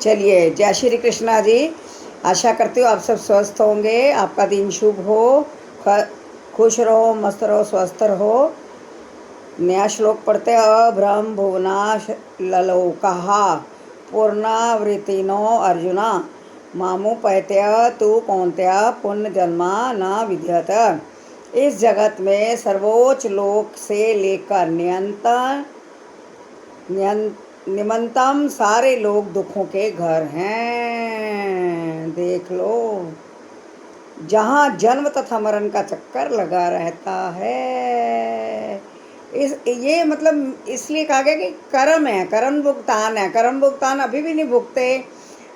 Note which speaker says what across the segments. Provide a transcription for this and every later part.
Speaker 1: चलिए, जय श्री कृष्णा जी। आशा करती हूँ आप सब स्वस्थ होंगे, आपका दिन शुभ हो, खुश रहो, मस्त रहो, स्वस्थ रहो। नया श्लोक पढ़ते हैं। अभ्रम भुवनाश ललोकः पूर्णावृतिनो अर्जुना मामुपैत्य तु कौन्तेय पुण्यजन्मा न विद्यत। इस जगत में सर्वोच्च लोक से लेकर निमंतम सारे लोग दुखों के घर हैं। देख लो, जहाँ जन्म तथा मरण का चक्कर लगा रहता है। ये मतलब इसलिए कहा गया कि कर्म है, कर्म भुगतान है। कर्म भुगतान अभी भी नहीं भुगते,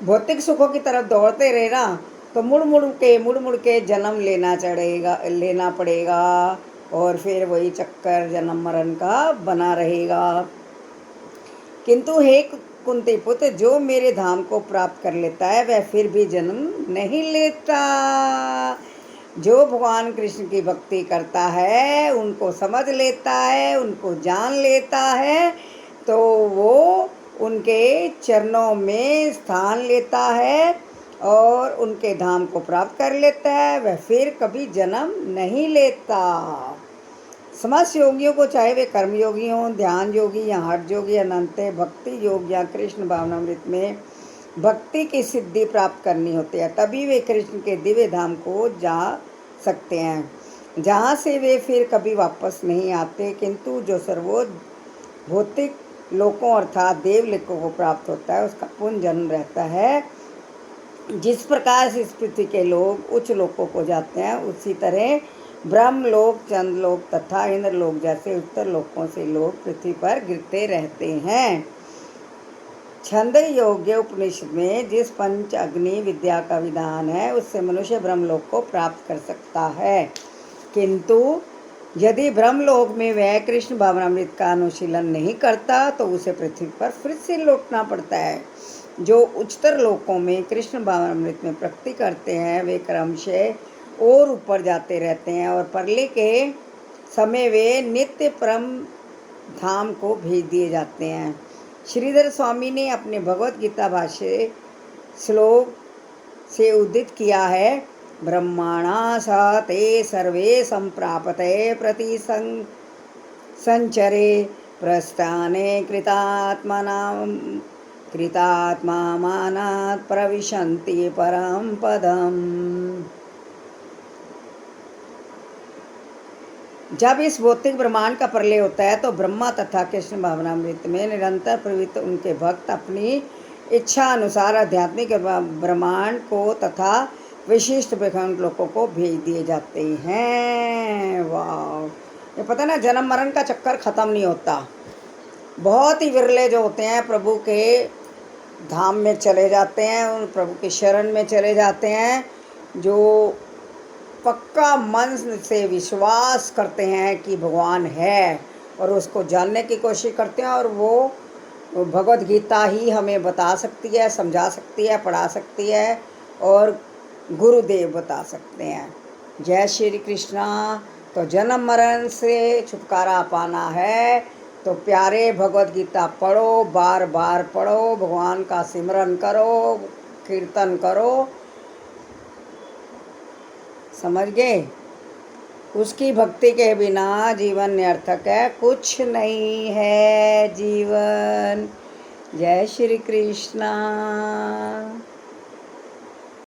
Speaker 1: भौतिक सुखों की तरफ दौड़ते रहे ना, तो मुड़ मुड़ के जन्म लेना पड़ेगा और फिर वही चक्कर जन्म मरण का बना रहेगा। किंतु हे कुंती पुत्र, जो मेरे धाम को प्राप्त कर लेता है वह फिर भी जन्म नहीं लेता। जो भगवान कृष्ण की भक्ति करता है, उनको समझ लेता है, उनको जान लेता है, तो वो उनके चरणों में स्थान लेता है और उनके धाम को प्राप्त कर लेता है। वह फिर कभी जन्म नहीं लेता। समस्त योगियों को, चाहे वे कर्मयोगी हों, ध्यान योगी या हठ योगी, अनंत भक्ति योग या कृष्ण भावनामृत में भक्ति की सिद्धि प्राप्त करनी होती है, तभी वे कृष्ण के दिव्य धाम को जा सकते हैं, जहाँ से वे फिर कभी वापस नहीं आते। किंतु जो सर्वोच्च भौतिक लोकों अर्थात देवलोकों को प्राप्त होता है, उसका पुण्य जन्म रहता है। जिस प्रकार से इस पृथ्वी के लोग उच्च लोकों को जाते हैं, उसी तरह ब्रह्मलोक, चंद्रलोक तथा इंद्रलोक जैसे उत्तर लोकों से लोग पृथ्वी पर गिरते रहते हैं। छंद योग्य उपनिषद में जिस पंच अग्नि विद्या का विधान है, उससे मनुष्य ब्रह्मलोक को प्राप्त कर सकता है। किंतु यदि ब्रह्मलोक में वह कृष्ण भावनामृत का अनुशीलन नहीं करता, तो उसे पृथ्वी पर फिर से लौटना पड़ता है। जो उच्चतर लोकों में कृष्ण भावनामृत में प्रगति करते हैं, वे क्रमशः और ऊपर जाते रहते हैं और परले के समय वे नित्य परम धाम को भेज दिए जाते हैं। श्रीधर स्वामी ने अपने भगवत गीता भाष्य श्लोक से उद्धृत किया है। ब्रह्माणा स ते सर्वे संप्रापते प्रति संचरे प्रस्थाने कृतात्मा मानात् प्रविशन्ति परम पदम। जब इस भौतिक ब्रह्मांड का प्रलय होता है, तो ब्रह्मा तथा कृष्ण भावनामृत में निरंतर प्रवृत्त उनके भक्त अपनी इच्छा अनुसार आध्यात्मिक ब्रह्मांड को तथा विशिष्ट वैकुंठ लोकों को भेज दिए जाते हैं। वाह, ये पता ना, जन्म मरण का चक्कर ख़त्म नहीं होता। बहुत ही विरले जो होते हैं प्रभु के धाम में चले जाते हैं, उन प्रभु के शरण में चले जाते हैं, जो पक्का मन से विश्वास करते हैं कि भगवान है और उसको जानने की कोशिश करते हैं, और वो भगवद गीता ही हमें बता सकती है, समझा सकती है, पढ़ा सकती है और गुरुदेव बता सकते हैं। जय श्री कृष्णा। तो जन्म मरण से छुटकारा पाना है तो प्यारे भगवद गीता पढ़ो, बार बार पढ़ो, भगवान का सिमरन करो, कीर्तन करो। समझ गए? उसकी भक्ति के बिना जीवन निरर्थक है, कुछ नहीं है जीवन। जय श्री कृष्णा।